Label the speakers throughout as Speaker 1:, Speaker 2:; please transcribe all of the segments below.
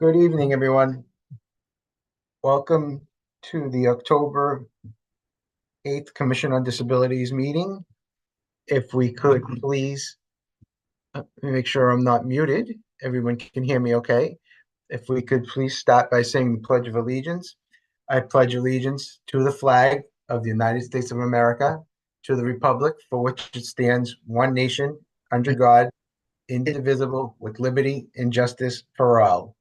Speaker 1: Good evening, everyone. Welcome to the October 8th Commission on Disabilities meeting. If we could please let me make sure I'm not muted. Everyone can hear me okay. If we could please start by saying the Pledge of Allegiance. I pledge allegiance to the flag of the United States of America, to the republic for which it stands, one nation, under God, indivisible, with liberty and justice for all.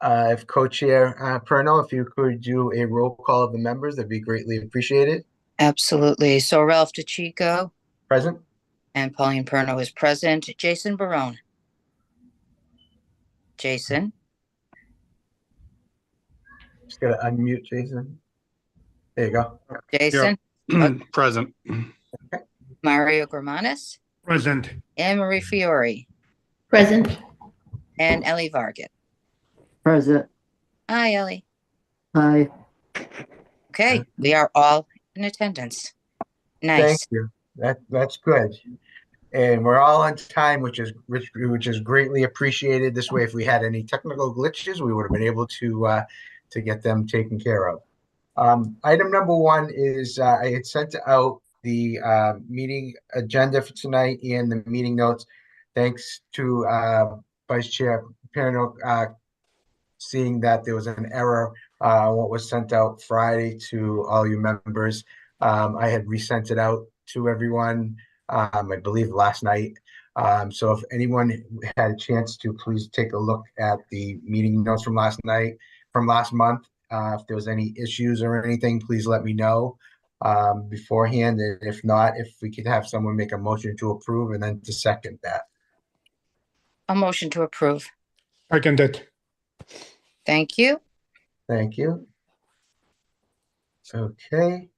Speaker 1: If Co-Chair Perno, if you could do a roll call of the members, that'd be greatly appreciated.
Speaker 2: Absolutely. So Ralph DeChico
Speaker 1: Present?
Speaker 2: and Pauline Perno is present. Jason Barone. Jason.
Speaker 1: Just gotta unmute Jason. There you go.
Speaker 2: Jason.
Speaker 3: Yep. Present.
Speaker 2: Mario Germanis
Speaker 3: Present.
Speaker 2: and Marie Fiore
Speaker 4: Present.
Speaker 2: and Ellie Vargas.
Speaker 4: Present.
Speaker 2: Hi, Ellie.
Speaker 4: Hi.
Speaker 2: Okay, we are all in attendance.
Speaker 1: Thank
Speaker 2: Nice.
Speaker 1: you. That's good. And we're all on time, which is greatly appreciated. This way, if we had any technical glitches, we would have been able to get them taken care of. Item number one is I had sent out the meeting agenda for tonight and the meeting notes. Thanks to Vice Chair Perno seeing that there was an error on what was sent out Friday to all you members. I had resent it out to everyone, I believe last night. So if anyone had a chance to, please take a look at the meeting notes from last month. If there was any issues or anything, please let me know beforehand. And if not, if we could have someone make a motion to approve and then to second that.
Speaker 2: A motion to approve.
Speaker 3: Seconded.
Speaker 2: Thank you.
Speaker 1: Thank you. Okay.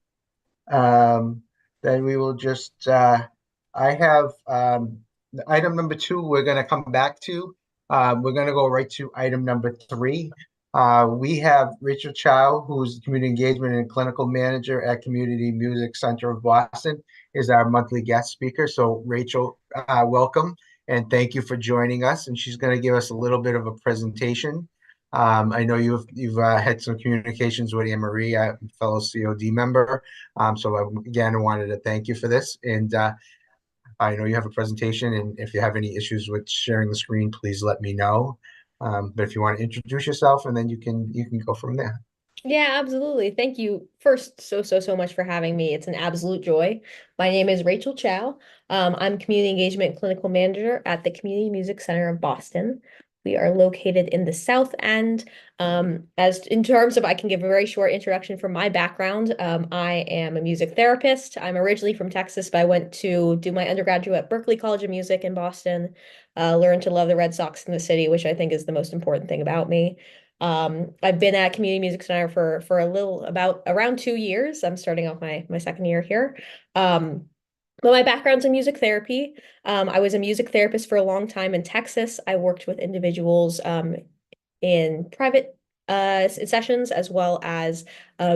Speaker 1: Then we will just, I have item number two, we're going to come back to. We're going to go right to item number three. We have Rachel Chow, who's Community Engagement and Clinical Manager at Community Music Center of Boston, is our monthly guest speaker. So Rachel, welcome and thank you for joining us. And she's going to give us a little bit of a presentation. I know you've had some communications with Anne Marie, a fellow COD member. So again, I wanted to thank you for this. And I know you have a presentation, and if you have any issues with sharing the screen, please let me know. But if you want to introduce yourself, and then you can go from there.
Speaker 5: Yeah, absolutely. Thank you first so much for having me. It's an absolute joy. My name is Rachel Chow. I'm Community Engagement Clinical Manager at the Community Music Center of Boston. We are located in the South End. As in terms of, I can give a very short introduction from my background. I am a music therapist. I'm originally from Texas, but I went to do my undergraduate at Berklee College of Music in Boston. Learned to love the Red Sox in the city, which I think is the most important thing about me. I've been at Community Music Center for around 2 years. I'm starting off my second year here. But my background's in music therapy. I was a music therapist for a long time in Texas. I worked with individuals in private sessions as well as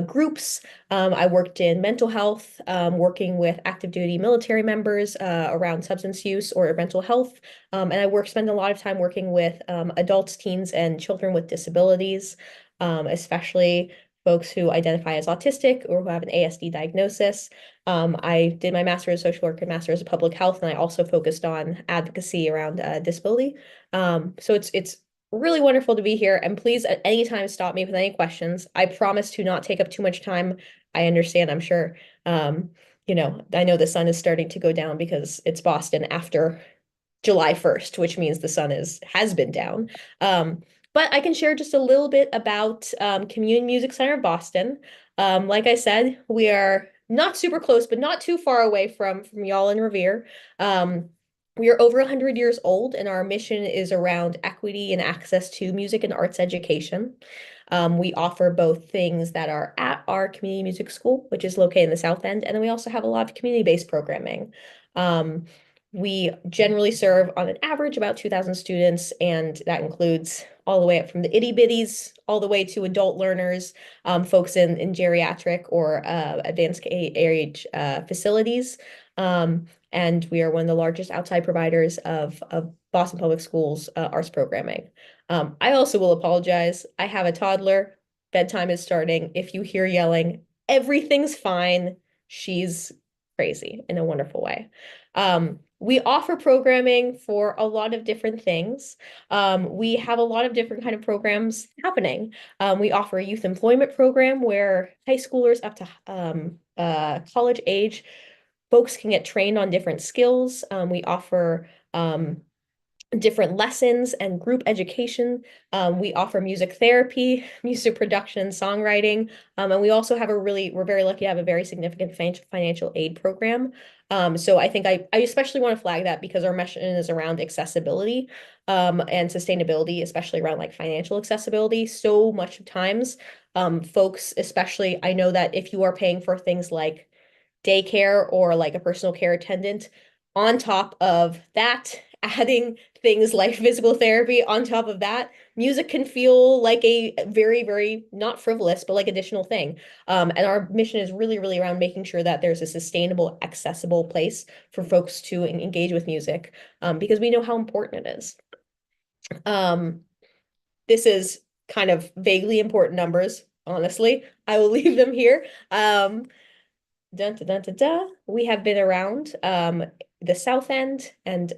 Speaker 5: groups. I worked in mental health, working with active duty military members around substance use or mental health. And spent a lot of time working with adults, teens, and children with disabilities, especially folks who identify as autistic or who have an ASD diagnosis. I did my master's of social work and master's of public health, and I also focused on advocacy around disability. So it's really wonderful to be here, and please at any time stop me with any questions. I promise to not take up too much time. I understand, I'm sure. I know the sun is starting to go down because it's Boston after July 1st, which means the sun has been down. But I can share just a little bit about Community Music Center of Boston. Like I said, we are not super close, but not too far away from y'all in Revere. We are over 100 years old, and our mission is around equity and access to music and arts education. We offer both things that are at our community music school, which is located in the South End, and then we also have a lot of community-based programming. We generally serve on an average about 2,000 students, and that includes all the way up from the itty bitties all the way to adult learners, folks in geriatric or advanced age facilities. And we are one of the largest outside providers of Boston Public Schools arts programming. I also will apologize. I have a toddler. Bedtime is starting. If you hear yelling, everything's fine. She's crazy in a wonderful way. We offer programming for a lot of different things. We have a lot of different kind of programs happening. We offer a youth employment program where high schoolers up to college age folks can get trained on different skills. We offer different lessons and group education. We offer music therapy, music production, songwriting, and we also have we're very lucky to have a very significant financial aid program. So I think I especially want to flag that because our mission is around accessibility and sustainability, especially around like financial accessibility. So much of times, folks, especially, I know that if you are paying for things like daycare or like a personal care attendant, on top of that, adding things like physical therapy on top of that, music can feel like a very, very not frivolous, but like additional thing. And our mission is really, really around making sure that there's a sustainable, accessible place for folks to engage with music, because we know how important it is. This is kind of vaguely important numbers, honestly. I will leave them here. Dun, dun, dun, dun, dun. We have been around the South End and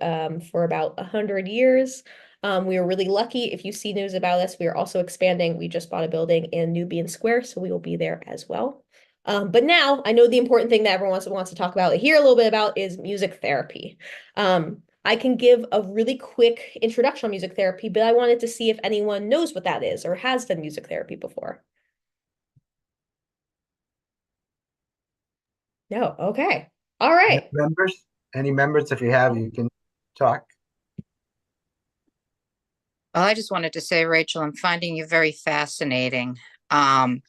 Speaker 5: for about 100 years. We were really lucky. If you see news about us, we are also expanding. We just bought a building in New Bean Square, so we will be there as well. But now I know the important thing that everyone wants to talk about, hear a little bit about, is music therapy. I can give a really quick introduction on music therapy, but I wanted to see if anyone knows what that is or has done music therapy before. No, okay. All right.
Speaker 1: Any members, if you have, you can talk.
Speaker 2: Well, I just wanted to say, Rachel, I'm finding you very fascinating. Um,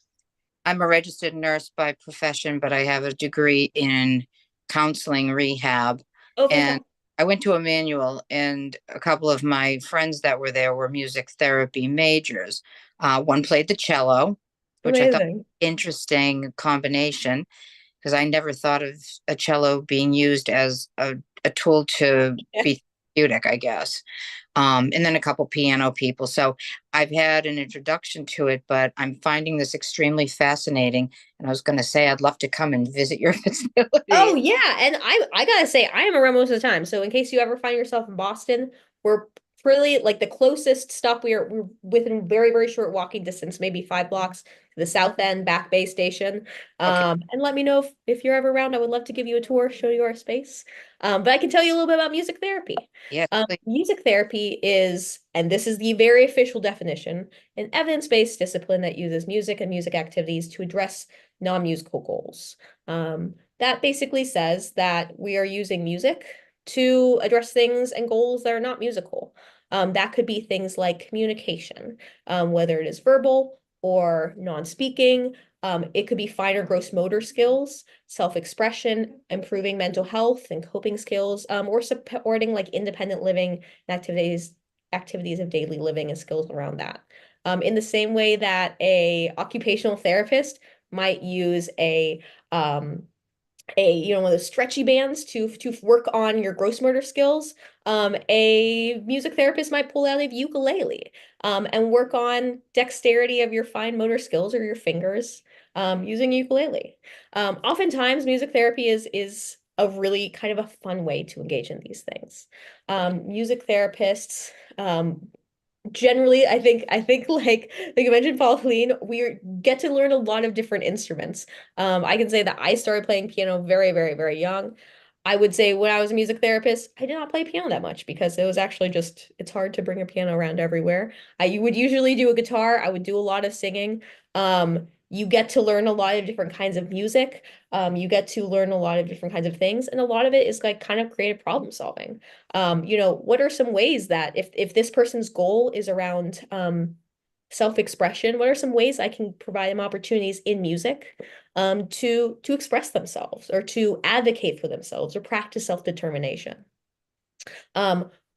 Speaker 2: I'm a registered nurse by profession, but I have a degree in counseling rehab.
Speaker 5: Oh,
Speaker 2: And
Speaker 5: fantastic.
Speaker 2: I went to Emmanuel, and a couple of my friends that were there were music therapy majors. One played the cello, which I thought
Speaker 5: Amazing.
Speaker 2: interesting combination because I never thought of a cello being used as a tool to
Speaker 5: Yeah.
Speaker 2: be therapeutic, I guess. And then a couple piano people. So I've had an introduction to it, but I'm finding this extremely fascinating. And I was going to say, I'd love to come and visit your
Speaker 5: Oh
Speaker 2: facility.
Speaker 5: yeah, and I gotta say I am around most of the time. So in case you ever find yourself in Boston, we're pretty like the closest stop we're within very, very short walking distance, maybe 5 blocks to the South End Back Bay Station.
Speaker 2: Okay.
Speaker 5: And let me know if you're ever around. I would love to give you a tour, show you our space. But I can tell you a little bit about music therapy.
Speaker 2: Yes, please.
Speaker 5: Music therapy is, and this is the very official definition, an evidence-based discipline that uses music and music activities to address non-musical goals. That basically says that we are using music to address things and goals that are not musical. That could be things like communication, whether it is verbal or non-speaking. It could be finer gross motor skills, self-expression, improving mental health and coping skills, or supporting like independent living and activities of daily living and skills around that. In the same way that a occupational therapist might use um, one of those stretchy bands to work on your gross motor skills. A music therapist might pull out a ukulele and work on dexterity of your fine motor skills or your fingers using ukulele. Oftentimes, music therapy is a really kind of a fun way to engage in these things. Music therapists generally, I think like you mentioned, Pauline, we get to learn a lot of different instruments. I can say that I started playing piano very, very, very young. I would say when I was a music therapist, I did not play piano that much because it was actually just it's hard to bring a piano around everywhere. I would usually do a guitar. I would do a lot of singing. You get to learn a lot of different kinds of music. You get to learn a lot of different kinds of things, and a lot of it is like kind of creative problem solving. What are some ways that if this person's goal is around self-expression, what are some ways I can provide them opportunities in music to express themselves or to advocate for themselves or practice self-determination?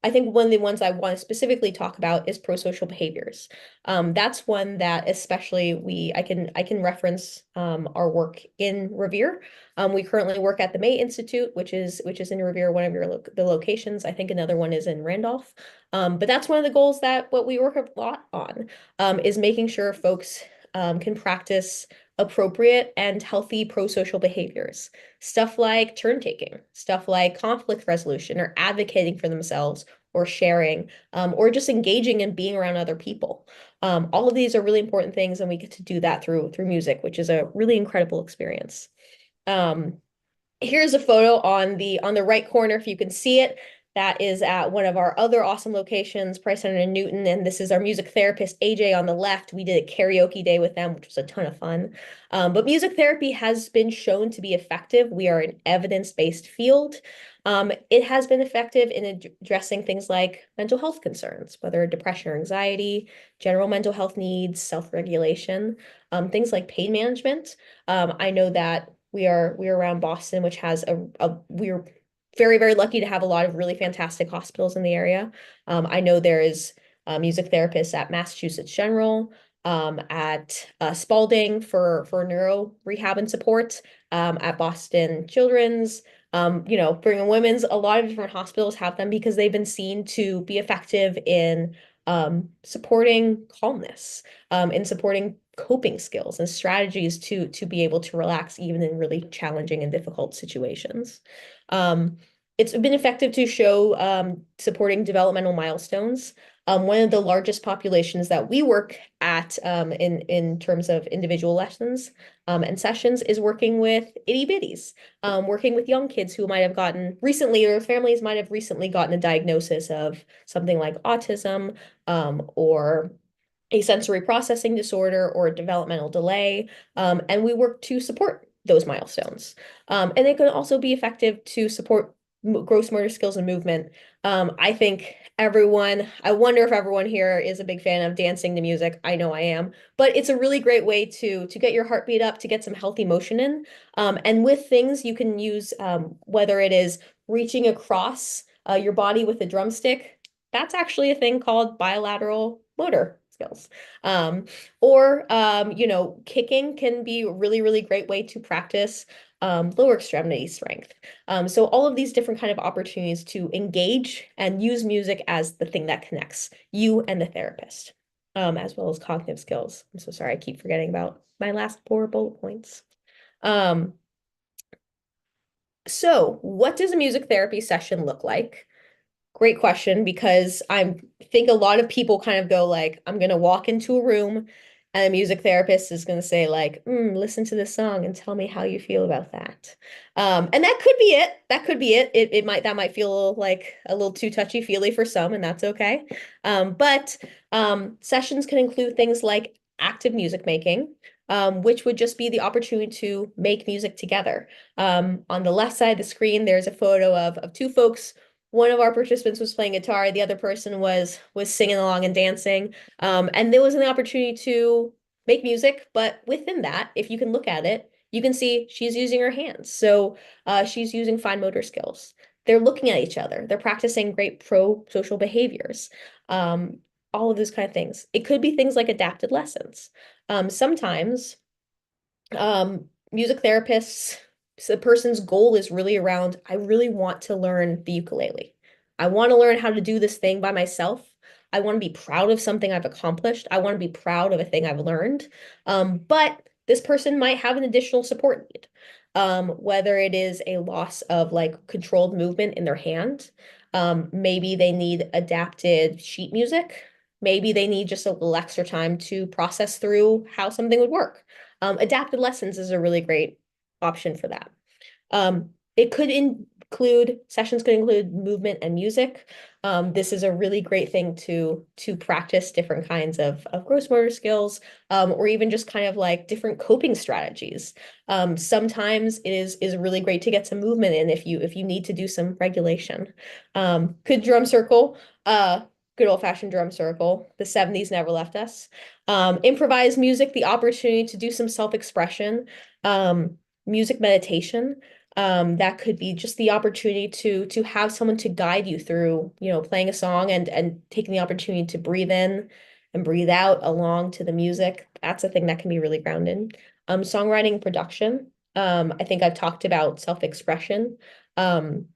Speaker 5: I think one of the ones I want to specifically talk about is pro-social behaviors. That's one that especially I can reference our work in Revere. We currently work at the May Institute, which is in Revere, one of the locations. I think another one is in Randolph. But that's one of the goals that what we work a lot on is making sure folks can practice appropriate and healthy pro-social behaviors. Stuff like turn taking, stuff like conflict resolution or advocating for themselves or sharing, or just engaging and being around other people. All of these are really important things, and we get to do that through music, which is a really incredible experience. Here's a photo on the right corner, if you can see it. That is at one of our other awesome locations, Price Center in Newton, and this is our music therapist, AJ, on the left. We did a karaoke day with them, which was a ton of fun. But music therapy has been shown to be effective. We are an evidence-based field. It has been effective in addressing things like mental health concerns, whether depression or anxiety, general mental health needs, self-regulation, things like pain management. I know that we're around Boston, which has we're very, very lucky to have a lot of really fantastic hospitals in the area. I know there is music therapists at Massachusetts General, at Spalding for neuro rehab and support, at Boston Children's, Brigham and Women's. A lot of different hospitals have them because they've been seen to be effective in supporting calmness, in supporting coping skills and strategies to be able to relax even in really challenging and difficult situations. It's been effective to show supporting developmental milestones. One of the largest populations that we work at in terms of individual lessons and sessions is working with itty bitties, working with young kids who might have gotten recently, or families might have recently gotten a diagnosis of something like autism or a sensory processing disorder or a developmental delay, and we work to support those milestones. And it can also be effective to support gross motor skills and movement. I wonder if everyone here is a big fan of dancing to music. I know I am, but it's a really great way to get your heartbeat up, to get some healthy motion in. And with things you can use, whether it is reaching across your body with a drumstick, that's actually a thing called bilateral motor skills. Kicking can be a really, really great way to practice lower extremity strength. So all of these different kind of opportunities to engage and use music as the thing that connects you and the therapist, as well as cognitive skills. I'm so sorry, I keep forgetting about my last 4 bullet points. So what does a music therapy session look like? Great question, because I think a lot of people kind of go like, I'm going to walk into a room and a music therapist is going to say like, listen to this song and tell me how you feel about that. And that could be it. That could be it. That might feel like a little too touchy-feely for some, and that's okay. But sessions can include things like active music making, which would just be the opportunity to make music together. On the left side of the screen, there's a photo of 2 folks. One of our participants was playing guitar, the other person was singing along and dancing. And there was an opportunity to make music, but within that, if you can look at it, you can see she's using her hands. So she's using fine motor skills. They're looking at each other. They're practicing great pro-social behaviors. All of those kind of things. It could be things like adapted lessons. Sometimes music therapists, so the person's goal is really around, I really want to learn the ukulele. I want to learn how to do this thing by myself. I want to be proud of something I've accomplished. I want to be proud of a thing I've learned. But this person might have an additional support need, whether it is a loss of like controlled movement in their hand. Maybe they need adapted sheet music. Maybe they need just a little extra time to process through how something would work. Adapted lessons is a really great option for that. It could include, sessions could include movement and music. This is a really great thing to practice different kinds of gross motor skills, or even just kind of like different coping strategies. Sometimes it is really great to get some movement in if you need to do some regulation. Could drum circle, good old-fashioned drum circle. The 70s never left us. Improvised music, the opportunity to do some self-expression, music meditation. That could be just the opportunity to have someone to guide you through, playing a song and taking the opportunity to breathe in and breathe out along to the music. That's a thing that can be really grounded. Songwriting and production. I think I've talked about self-expression. Um,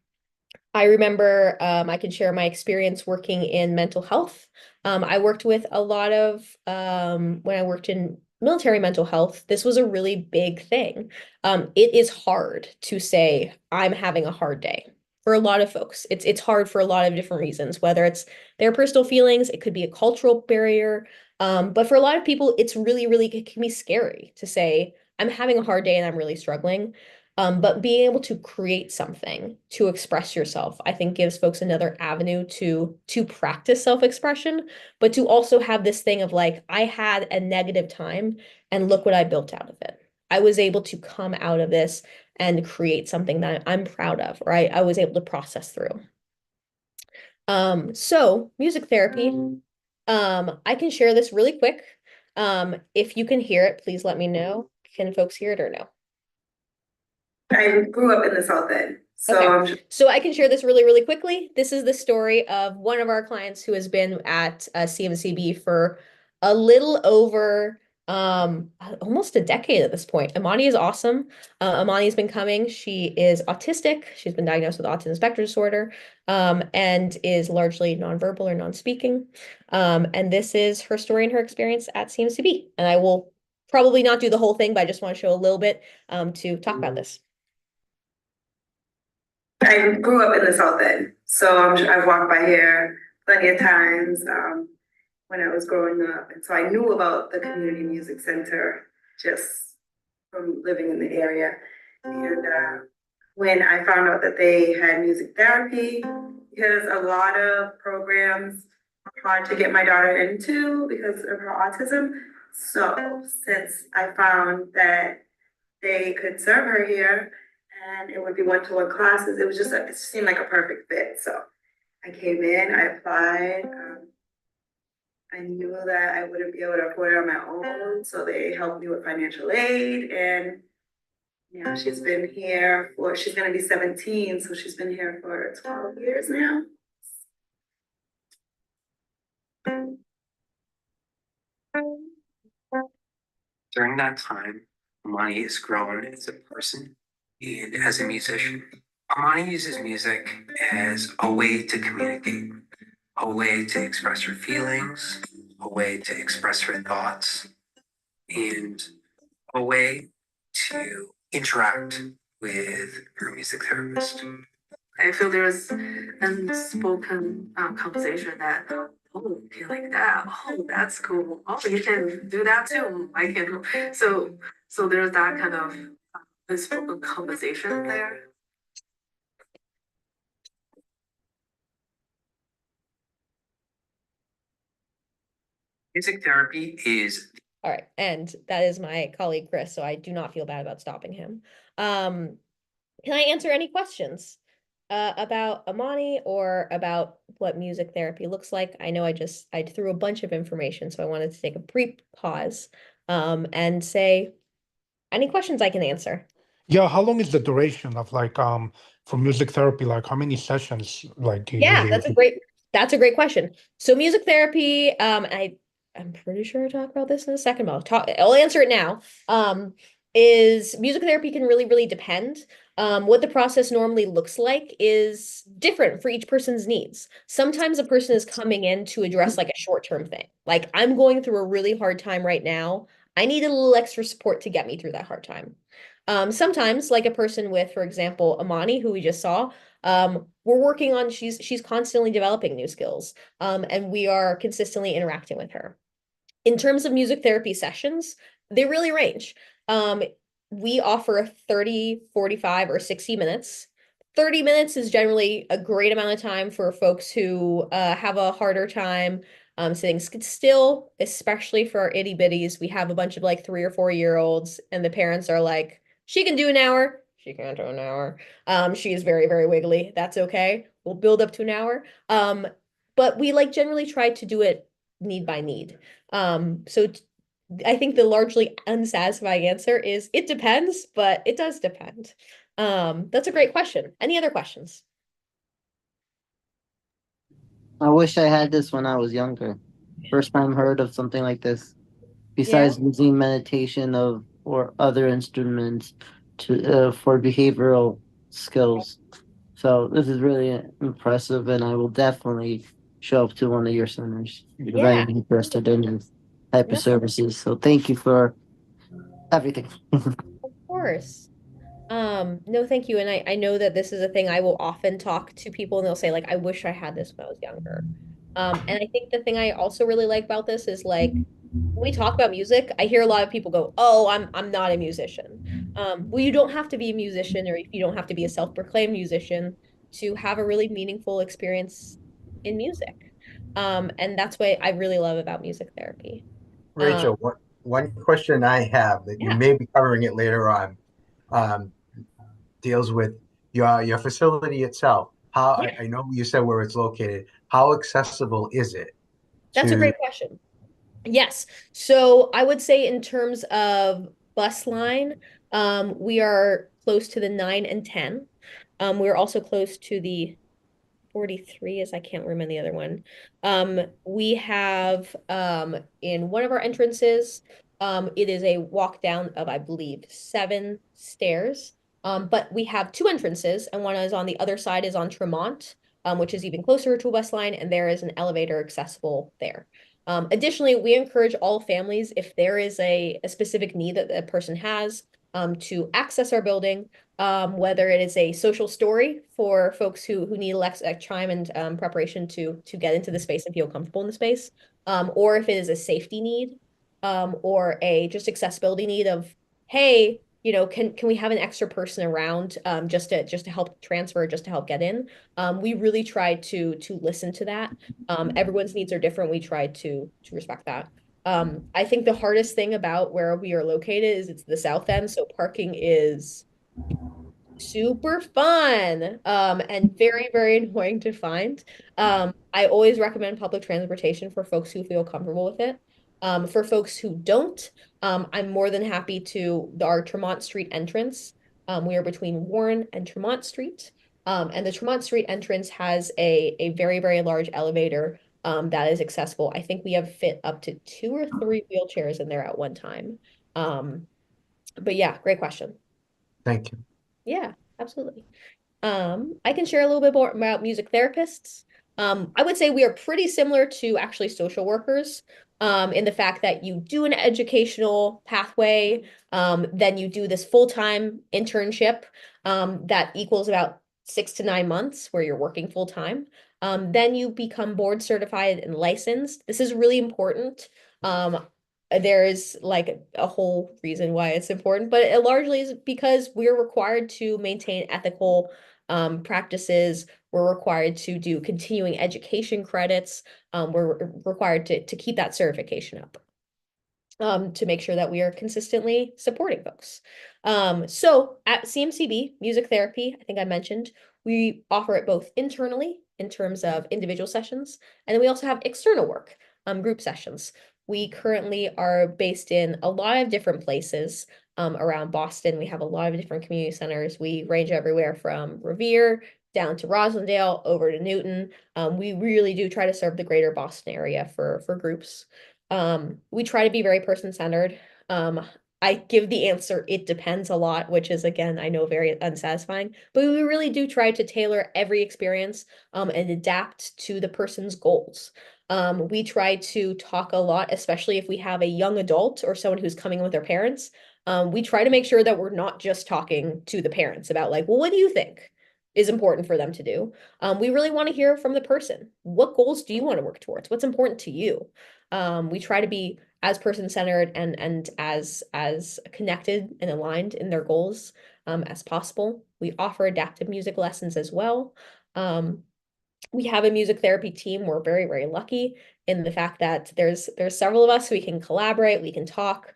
Speaker 5: I remember I can share my experience working in mental health. I worked with a lot of when I worked in military mental health, this was a really big thing. It is hard to say I'm having a hard day for a lot of folks. It's hard for a lot of different reasons, whether it's their personal feelings, it could be a cultural barrier. But for a lot of people, it's really, really it can be scary to say I'm having a hard day and I'm really struggling. But being able to create something to express yourself, I think gives folks another avenue to practice self-expression, but to also have this thing of like, I had a negative time and look what I built out of it. I was able to come out of this and create something that I'm proud of, right? I was able to process through. So music therapy, I can share this really quick. If you can hear it, please let me know. Can folks hear it or no?
Speaker 6: I grew up in the South End, so
Speaker 5: Okay. So I can share this really, really quickly. This is the story of one of our clients who has been at CMCB for a little over almost a decade at this point. Amani is awesome. Amani has been coming. She is autistic. She's been diagnosed with autism spectrum disorder, and is largely nonverbal or non-speaking. And this is her story and her experience at CMCB. And I will probably not do the whole thing, but I just want to show a little bit to talk about this.
Speaker 6: I grew up in the South End, so I've walked by here plenty of times when I was growing up, and so I knew about the community music center just from living in the area. And when I found out that they had music therapy, because a lot of programs are hard to get my daughter into because of her autism. So since I found that they could serve her here and it would be one-to-one classes, it seemed like a perfect fit. So I came in, I applied. I knew that I wouldn't be able to afford it on my own, so they helped me with financial aid. And yeah, she's gonna be 17, so she's been here for 12 years now.
Speaker 7: During that time, Amani has grown as a person and as a musician. Amani uses music as a way to communicate, a way to express her feelings, a way to express her thoughts, and a way to interact with her music therapist. I feel there's unspoken conversation that, oh, you like that? Oh, that's cool. Oh, you can do that too. I can. So there's that kind of unspoken conversation there. Music therapy is
Speaker 5: All right, and that is my colleague Chris, so I do not feel bad about stopping him. Can I answer any questions about Amani or about what music therapy looks like? I know I threw a bunch of information, so I wanted to take a brief pause and say any questions I can answer.
Speaker 3: Yeah, how long is the duration of like for music therapy? Like how many sessions like do you
Speaker 5: Yeah,
Speaker 3: usually
Speaker 5: that's a great question. So music therapy, I'm pretty sure I'll talk about this in a second, but I'll answer it now. Is music therapy can really, really depend. What the process normally looks like is different for each person's needs. Sometimes a person is coming in to address like a short-term thing. Like I'm going through a really hard time right now. I need a little extra support to get me through that hard time. Sometimes, like a person with, for example, Amani, who we just saw, we're working on, she's constantly developing new skills, and we are consistently interacting with her. In terms of music therapy sessions, they really range. We offer 30, 45, or 60 minutes. 30 minutes is generally a great amount of time for folks who have a harder time sitting still, especially for our itty bitties. We have a bunch of like 3 or 4 year olds, and the parents are like, she can do an hour. She can't do an hour. She is very, very wiggly. That's okay. We'll build up to an hour. But we like generally try to do it need by need. So I think the largely unsatisfying answer is it depends, but it does depend. That's a great question. Any other questions?
Speaker 8: I wish I had this when I was younger. First time heard of something like this. Besides using meditation of or other instruments to for behavioral skills. So this is really impressive, and I will definitely show up to one of your centers because I
Speaker 5: Yeah.
Speaker 8: am interested in this type
Speaker 5: No,
Speaker 8: of
Speaker 5: of
Speaker 8: services. So thank you for everything.
Speaker 5: course. No, thank you. And I know that this is a thing I will often talk to people and they'll say, like, I wish I had this when I was younger. And I think the thing I also really like about this is like when we talk about music, I hear a lot of people go, "Oh, I'm not a musician." Well, you don't have to be a musician, or you don't have to be a self-proclaimed musician to have a really meaningful experience in music. And that's what I really love about music therapy. Um,
Speaker 1: Rachel, one question I have that you
Speaker 5: yeah,
Speaker 1: may be covering it later on, um, deals with your facility itself. How
Speaker 5: yeah,
Speaker 1: I know you said where it's located. How accessible is it
Speaker 5: that's a
Speaker 1: to?
Speaker 5: great question. Yes. So I would say in terms of bus line, we are close to the 9 and 10. We're also close to the 43 is I can't remember the other one. We have in one of our entrances, it is a walk down of I believe 7 stairs. But we have two entrances, and one is on the other side is on Tremont, which is even closer to a bus line, and there is an elevator accessible there. Additionally, we encourage all families, if there is a specific need that a person has, to access our building, whether it is a social story for folks who need time and preparation to get into the space and feel comfortable in the space, or if it is a safety need, or a just accessibility need of, hey, can we have an extra person around just to help transfer, just to help get in? We really try to listen to that. Everyone's needs are different. We try to respect that. I think the hardest thing about where we are located is it's the south end, so parking is super fun and very, very annoying to find. I always recommend public transportation for folks who feel comfortable with it. For folks who don't, I'm more than happy to our Tremont Street entrance. We are between Warren and Tremont Street. And the Tremont Street entrance has a very, very large elevator that is accessible. I think we have fit up to 2 or 3 wheelchairs in there at one time. Um, but yeah, great question.
Speaker 1: Thank you.
Speaker 5: Yeah, absolutely. I can share a little bit more about music therapists. I would say we are pretty similar to actually social workers, in the fact that you do an educational pathway, then you do this full-time internship, that equals about 6 to 9 months where you're working full-time. Then you become board certified and licensed. This is really important. There is like a whole reason why it's important, but it largely is because we're required to maintain ethical practices. We're required to do continuing education credits. We're required to keep that certification up, to make sure that we are consistently supporting folks. So at CMCB, music therapy, I think I mentioned, we offer it both internally in terms of individual sessions, and then we also have external work, group sessions. We currently are based in a lot of different places around Boston. We have a lot of different community centers. We range everywhere from Revere down to Roslindale, over to Newton. We really do try to serve the greater Boston area for groups. We try to be very person-centered. I give the answer, it depends a lot, which is, again, I know very unsatisfying, but we really do try to tailor every experience and adapt to the person's goals. We try to talk a lot, especially if we have a young adult or someone who's coming with their parents. We try to make sure that we're not just talking to the parents about like, well, what do you think is important for them to do? We really want to hear from the person. What goals do you want to work towards? What's important to you? We try to be as person-centered and as connected and aligned in their goals as possible. We offer adaptive music lessons as well. We have a music therapy team. We're very, very lucky in the fact that there's several of us. We can collaborate, we can talk.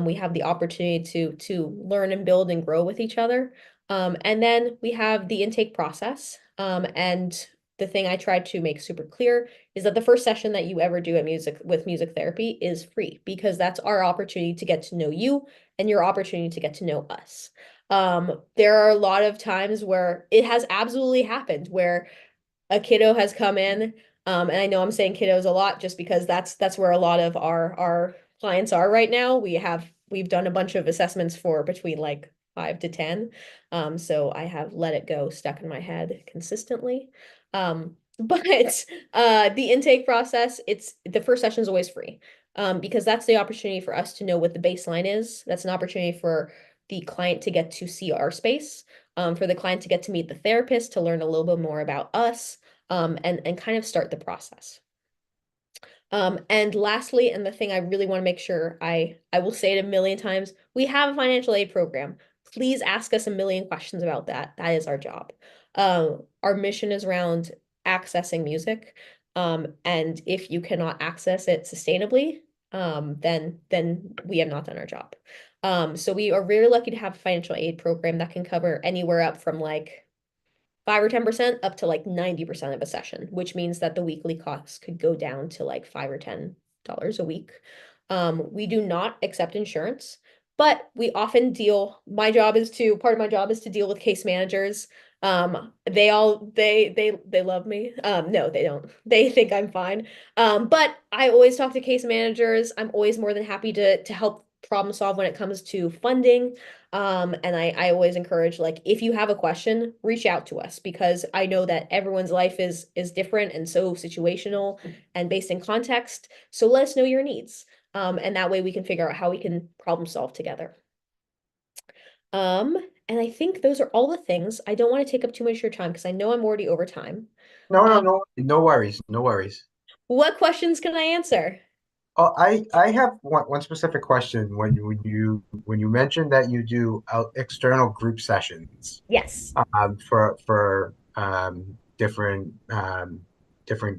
Speaker 5: We have the opportunity to learn and build and grow with each other. And then we have the intake process. And the thing I try to make super clear is that the first session that you ever do at music therapy is free, because that's our opportunity to get to know you and your opportunity to get to know us. There are a lot of times where it has absolutely happened where a kiddo has come in, and I know I'm saying kiddos a lot just because that's where a lot of our clients are right now. We've done a bunch of assessments for between like 5 to 10. So I have let it go stuck in my head consistently. But the intake process, it's the first session is always free. Because that's the opportunity for us to know what the baseline is. That's an opportunity for the client to get to see our space, for the client to get to meet the therapist, to learn a little bit more about us, and kind of start the process. And lastly, and the thing I really want to make sure I will say it a million times, we have a financial aid program. Please ask us a million questions about that. That is our job. Our mission is around accessing music. And if you cannot access it sustainably, then we have not done our job. So we are very lucky to have a financial aid program that can cover anywhere up from like 5 or 10% up to like 90% of a session, which means that the weekly costs could go down to like $5 or $10 a week. We do not accept insurance, but we often deal, part of my job is to deal with case managers. They love me. No, they don't. They think I'm fine. But I always talk to case managers. I'm always more than happy to help problem solve when it comes to funding. And I always encourage, like, if you have a question, reach out to us, because I know that everyone's life is different and so situational and based in context. So let us know your needs. And that way we can figure out how we can problem solve together. And I think those are all the things. I don't want to take up too much of your time because I know I'm already over time.
Speaker 1: No worries, no worries.
Speaker 5: What questions can I answer?
Speaker 1: Oh, I have one specific question. When you mentioned that you do external group sessions,
Speaker 5: Yes.
Speaker 1: for different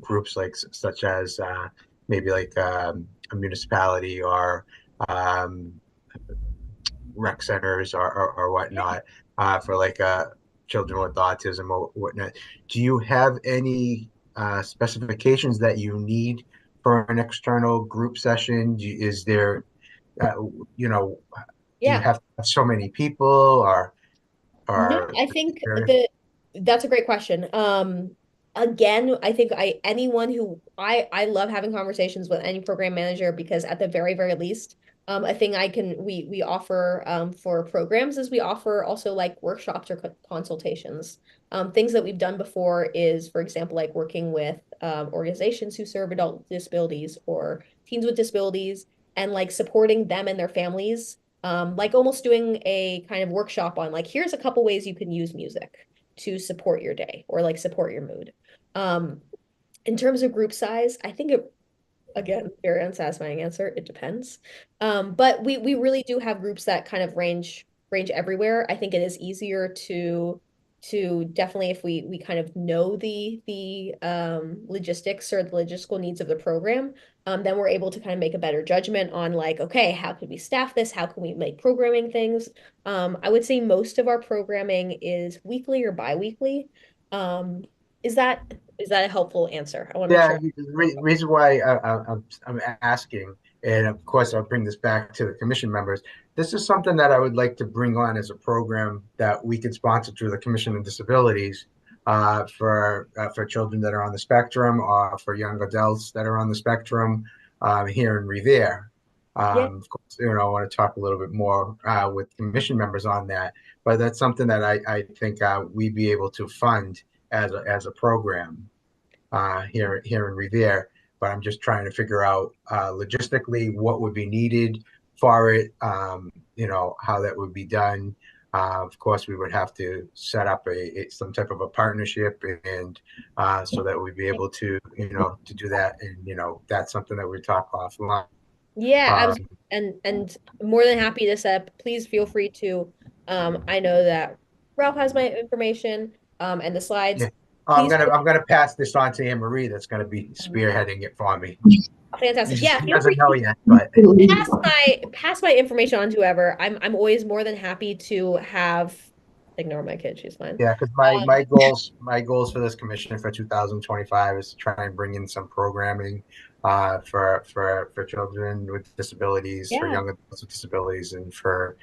Speaker 1: groups, like such as maybe like a municipality or um, rec centers or whatnot, for like children with autism or whatnot. Do you have any specifications that you need for an external group session? Is there, uh, you know, do you
Speaker 5: Yeah.
Speaker 1: have to have so many people,
Speaker 5: No,
Speaker 1: or
Speaker 5: I think
Speaker 1: there-
Speaker 5: that's a great question. Again, I think anyone who I love having conversations with any program manager, because at the very, very least, a thing we offer for programs is we offer also like workshops or consultations. Things that we've done before is, for example, like working with organizations who serve adult disabilities or teens with disabilities, and like supporting them and their families, like almost doing a kind of workshop on like, here's a couple ways you can use music to support your day or like support your mood. Um, in terms of group size, I think it, again, very unsatisfying answer. It depends. But we really do have groups that kind of range everywhere. I think it is easier to definitely, if we kind of know the logistics or the logistical needs of the program, then we're able to kind of make a better judgment on like, okay, how could we staff this? How can we make programming things? I would say most of our programming is weekly or bi-weekly. Um, is that is that a helpful answer? I want to make
Speaker 1: yeah,
Speaker 5: sure.
Speaker 1: the reason why I'm asking, and of course I'll bring this back to the commission members. This is something that I would like to bring on as a program that we could sponsor through the Commission on Disabilities, for children that are on the spectrum, or for young adults that are on the spectrum, here in Revere.
Speaker 5: Yeah.
Speaker 1: Of course, I want to talk a little bit more with commission members on that, but that's something that I think we'd be able to fund as a program here in Revere. But I'm just trying to figure out logistically what would be needed for it. How that would be done. Of course, we would have to set up some type of a partnership, and so that we'd be able to do that. And that's something that we talk offline.
Speaker 5: Yeah,
Speaker 1: Um,
Speaker 5: absolutely. And more than happy to set up. Please feel free to. I know that Ralph has my information, and the slides.
Speaker 1: yeah.
Speaker 5: Please,
Speaker 1: I'm gonna pass this on to Anne Marie. That's gonna be spearheading it for me.
Speaker 5: fantastic. Yeah,
Speaker 1: She
Speaker 5: feel free
Speaker 1: doesn't know
Speaker 5: to
Speaker 1: yet, but
Speaker 5: pass my information on to whoever. I'm always more than happy to have. Ignore my kid. She's fine.
Speaker 1: yeah, because
Speaker 5: Um,
Speaker 1: my goals for this commission for 2025 is to try and bring in some programming for children with disabilities, for
Speaker 5: Yeah.
Speaker 1: young adults with disabilities, and for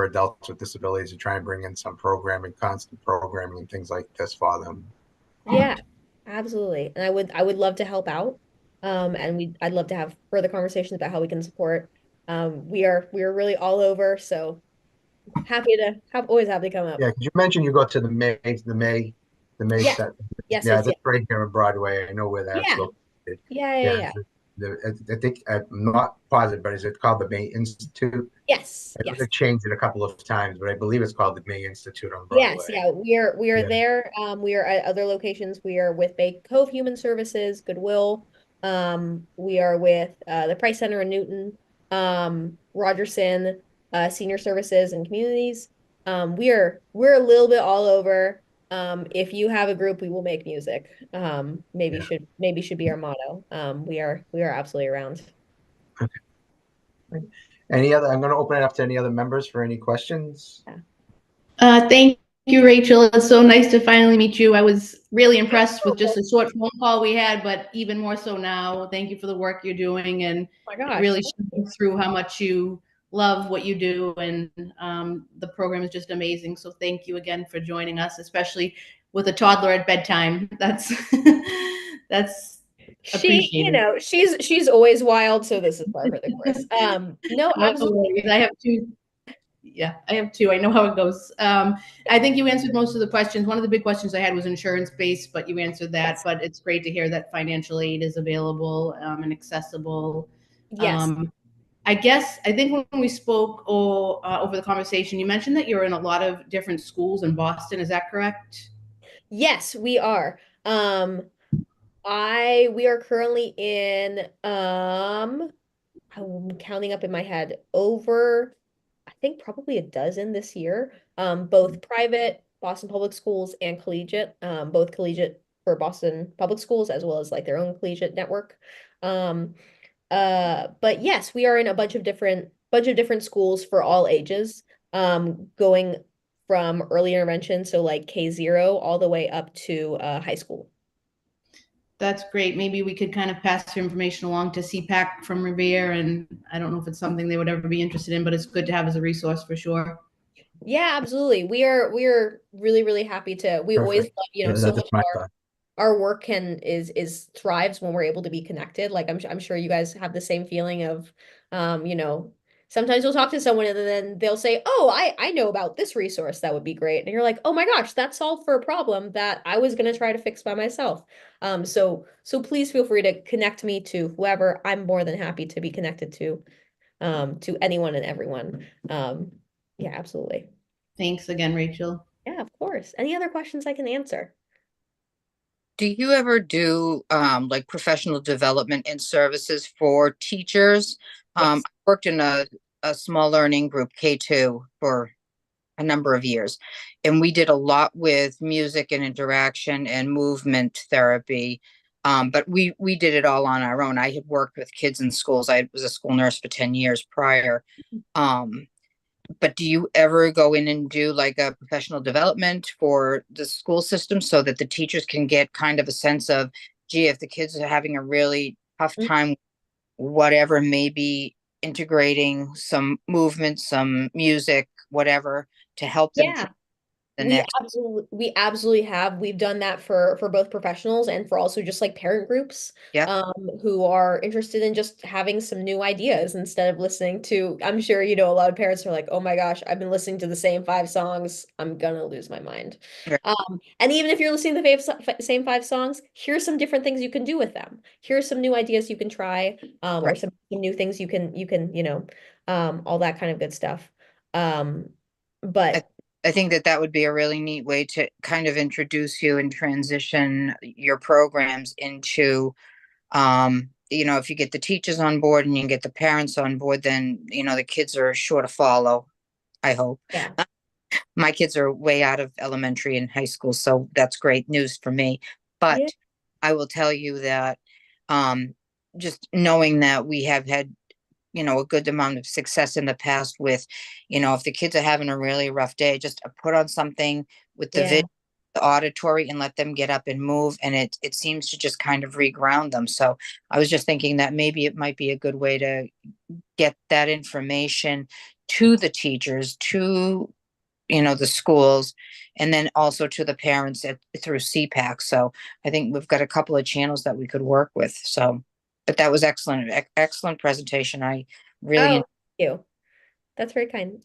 Speaker 1: adults with disabilities, to try and bring in some programming, constant programming, and things like this for them.
Speaker 5: Yeah, absolutely. And I would love to help out. And I'd love to have further conversations about how we can support. We are really all over, so happy to have always happy to come up.
Speaker 1: Yeah, because you mentioned you go to the May
Speaker 5: Yes,
Speaker 1: set.
Speaker 5: yes,
Speaker 1: Yeah,
Speaker 5: yes,
Speaker 1: that's
Speaker 5: yes.
Speaker 1: right here on Broadway. I know where that's
Speaker 5: Yeah,
Speaker 1: located.
Speaker 5: yeah, yeah,
Speaker 1: Yeah,
Speaker 5: yeah.
Speaker 1: I think I'm not positive, but is it called the May Institute?
Speaker 5: Yes,
Speaker 1: I know
Speaker 5: yes.
Speaker 1: they've changed it a couple of times, but I believe it's called the May Institute on
Speaker 5: Yes,
Speaker 1: Broadway.
Speaker 5: yeah, we are
Speaker 1: Yeah,
Speaker 5: there. We are at other locations. We are with Bay Cove Human Services, Goodwill. We are with the Price Center in Newton, Rogerson, Senior Services and Communities. We're a little bit all over. If you have a group, we will make music.
Speaker 1: yeah.
Speaker 5: Maybe should be our motto. We are absolutely around.
Speaker 1: Any other? I'm going to open it up to any other members for any questions.
Speaker 5: Yeah.
Speaker 4: Thank you, Rachel. It's so nice to finally meet you. I was really impressed with just a short phone call we had, but even more so now. Thank you for the work you're doing and
Speaker 5: Oh my gosh.
Speaker 4: really showing through how much you love what you do. And the program is just amazing. So thank you again for joining us, especially with a toddler at bedtime. That's that's appreciated.
Speaker 5: She's always wild, so this is par for the course. No,
Speaker 4: No
Speaker 5: absolutely.
Speaker 4: worries. I have two. Yeah, I have two. I know how it goes. I think you answered most of the questions. One of the big questions I had was insurance based, but you answered that. But it's great to hear that financial aid is available and accessible.
Speaker 5: Yes.
Speaker 4: Um, I think when we spoke over the conversation, you mentioned that you're in a lot of different schools in Boston. Is that correct?
Speaker 5: Yes, we are. We are currently in I'm counting up in my head over I think probably a dozen this year. Both private Boston Public Schools and collegiate, both collegiate for Boston Public Schools as well as like their own collegiate network. Um, but yes, we are in a bunch of different schools for all ages, going from early intervention, so like K0 all the way up to high school.
Speaker 4: That's great. Maybe we could kind of pass your information along to CPAC from Revere. And I don't know if it's something they would ever be interested in, but it's good to have as a resource for sure.
Speaker 5: Yeah, absolutely. We are really, really happy to. We always
Speaker 1: Perfect.
Speaker 5: love,
Speaker 1: Yeah,
Speaker 5: so
Speaker 1: that's
Speaker 5: much of
Speaker 1: my
Speaker 5: our
Speaker 1: thought.
Speaker 5: our work is thrives when we're able to be connected. Like I'm sure you guys have the same feeling of, sometimes you'll talk to someone and then they'll say, "Oh, I know about this resource that would be great," and you're like, "Oh my gosh, that solved for a problem that I was gonna try to fix by myself." So please feel free to connect me to whoever. I'm more than happy to be connected to anyone and everyone. Yeah, absolutely.
Speaker 4: Thanks again, Rachel.
Speaker 5: Yeah, of course. Any other questions I can answer?
Speaker 2: Do you ever do like professional development and services for teachers?
Speaker 5: Yes.
Speaker 2: I worked in a small learning group, K2, for a number of years, and we did a lot with music and interaction and movement therapy. But we did it all on our own. I had worked with kids in schools. I was a school nurse for 10 years prior. Um, but do you ever go in and do like a professional development for the school system so that the teachers can get kind of a sense of, gee, if the kids are having a really tough
Speaker 5: Mm.
Speaker 2: time, whatever, maybe integrating some movement, some music, whatever, to help them to
Speaker 5: Yeah.
Speaker 2: the
Speaker 5: We
Speaker 2: next.
Speaker 5: absolutely have. We've done that for both professionals and for also just like parent groups,
Speaker 2: Yeah,
Speaker 5: who are interested in just having some new ideas instead of listening to, I'm sure a lot of parents are like, "Oh my gosh, I've been listening to the same five songs. I'm gonna lose my mind."
Speaker 2: right,
Speaker 5: And even if you're listening to the same five songs, here's some different things you can do with them. Here's some new ideas you can try, or
Speaker 2: right.
Speaker 5: some new things you can all that kind of good stuff. Um,
Speaker 2: I,
Speaker 5: but
Speaker 2: I think that that would be a really neat way to kind of introduce you and transition your programs into, if you get the teachers on board and you get the parents on board, then, the kids are sure to follow, I hope.
Speaker 5: yeah.
Speaker 2: My kids are way out of elementary and high school, so that's great news for me.
Speaker 5: Yeah.
Speaker 2: But I will tell you that, um, just knowing that we have had, a good amount of success in the past with, if the kids are having a really rough day, just put on something with the
Speaker 5: Yeah.
Speaker 2: the auditory and let them get up and move, and it seems to just kind of reground them. So I was just thinking that maybe it might be a good way to get that information to the teachers, to the schools, and then also to the parents through CPAC. So I think we've got a couple of channels that we could work with. So, but that was excellent, excellent presentation. I really
Speaker 5: Oh, thank you. That's very kind.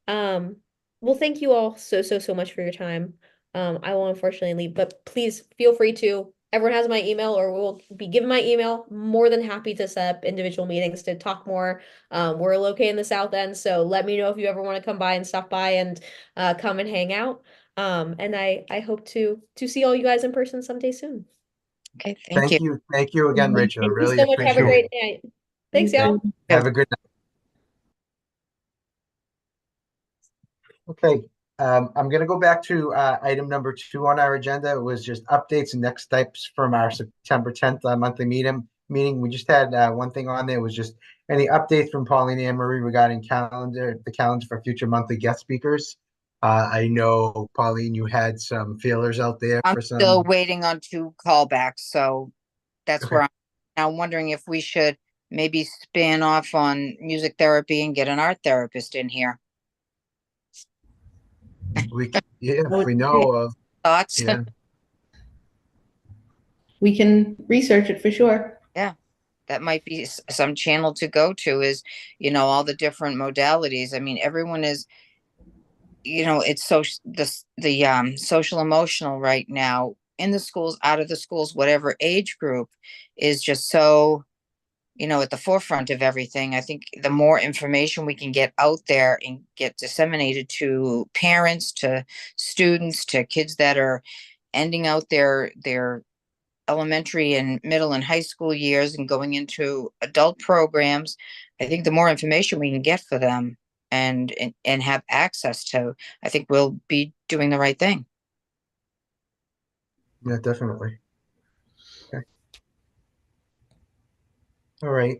Speaker 5: Um, well, thank you all so much for your time. I will unfortunately leave, but please feel free to. Everyone has my email, or we'll be given my email. More than happy to set up individual meetings to talk more. We're located in the South End, so let me know if you ever want to come by and stop by and come and hang out. And I hope to see all you guys in person someday soon.
Speaker 2: Okay, thank you.
Speaker 1: Thank you again, Rachel. I
Speaker 5: Thank you
Speaker 1: really
Speaker 5: so much. Have a
Speaker 1: appreciate
Speaker 5: great
Speaker 1: it.
Speaker 5: night. Thanks, y'all.
Speaker 1: Have a good night. Okay, I'm gonna go back to item number 2 on our agenda. It was just updates and next steps from our September 10th monthly meeting. We just had one thing on there, was just any updates from Pauline and Marie regarding the calendar for future monthly guest speakers. I know, Pauline, you had some feelers out there
Speaker 2: I'm
Speaker 1: for
Speaker 2: still
Speaker 1: some.
Speaker 2: waiting on 2 callbacks, so that's
Speaker 1: Okay.
Speaker 2: where I'm now wondering if we should maybe span off on music therapy and get an art therapist in here.
Speaker 1: If we know of,
Speaker 2: Thoughts?
Speaker 1: yeah.
Speaker 4: We can research it for sure.
Speaker 2: Yeah, that might be some channel to go to, is, all the different modalities. I mean, everyone is, it's the social emotional right now in the schools, out of the schools, whatever age group, is just so, at the forefront of everything. I think the more information we can get out there and get disseminated to parents, to students, to kids that are ending out their elementary and middle and high school years and going into adult programs, I think the more information we can get for them and have access to, I think we'll be doing the right thing.
Speaker 1: Yeah, definitely. Okay. All right.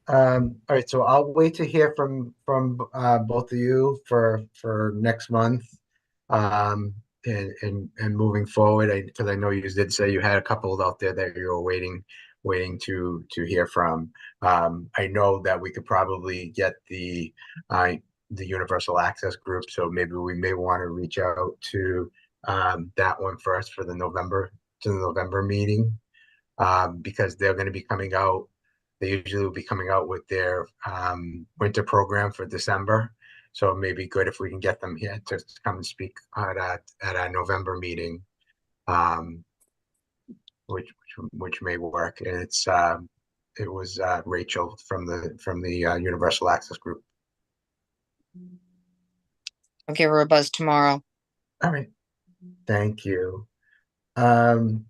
Speaker 1: All right, so I'll wait to hear from both of you for next month. Um, and moving forward, because I know you did say you had a couple out there that you were waiting to hear from. I know that we could probably get the universal access group, so maybe we may want to reach out to that one first for the November meeting, because they're going to be coming out. They usually will be coming out with their winter program for December. So it may be good if we can get them here to come and speak at our November meeting, um, which may work. And it was Rachel from the Universal Access Group.
Speaker 2: I'll give her a buzz tomorrow.
Speaker 1: All right, thank you. Um,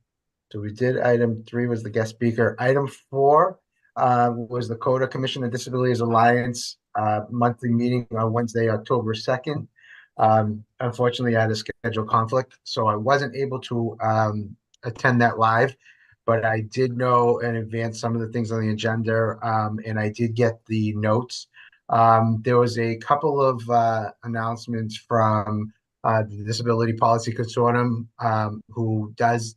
Speaker 1: so we did item 3 was the guest speaker. Item 4 was the Coda Commission of Disabilities Alliance monthly meeting on Wednesday, October 2nd. Unfortunately, I had a schedule conflict, so I wasn't able to attend that live, but I did know in advance some of the things on the agenda, and I did get the notes. There was a couple of announcements from the Disability Policy Consortium, who does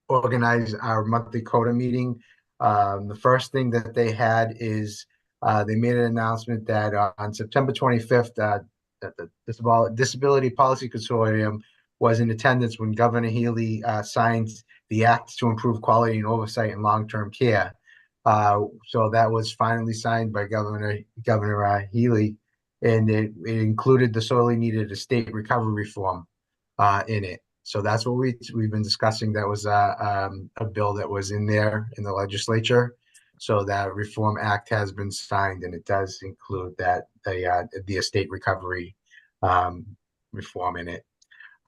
Speaker 1: organize our monthly CODA meeting. The first thing that they had is they made an announcement that on September 25th, that the Disability Policy Consortium was in attendance when Governor Healy signed the Act to Improve Quality and Oversight in Long-Term Care. So that was finally signed by Governor Healy, and it included the sorely needed estate recovery reform in it. So that's what we've been discussing. That was a bill that was in there in the legislature. So that Reform Act has been signed, and it does include that the estate recovery reform in it.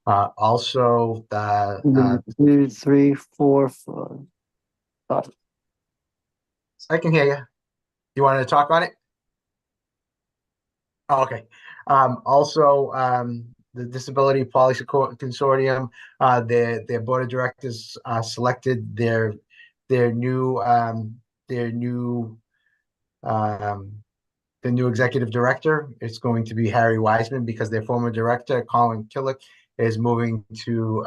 Speaker 1: Also, the
Speaker 8: 2, 3, 4, 5.
Speaker 1: I can hear you. You wanted to talk on it? Oh, okay. Also, the Disability Policy Consortium, their board of directors selected their new their new um, the new executive director. It's going to be Harry Wiseman, because their former director, Colin Killick, is moving to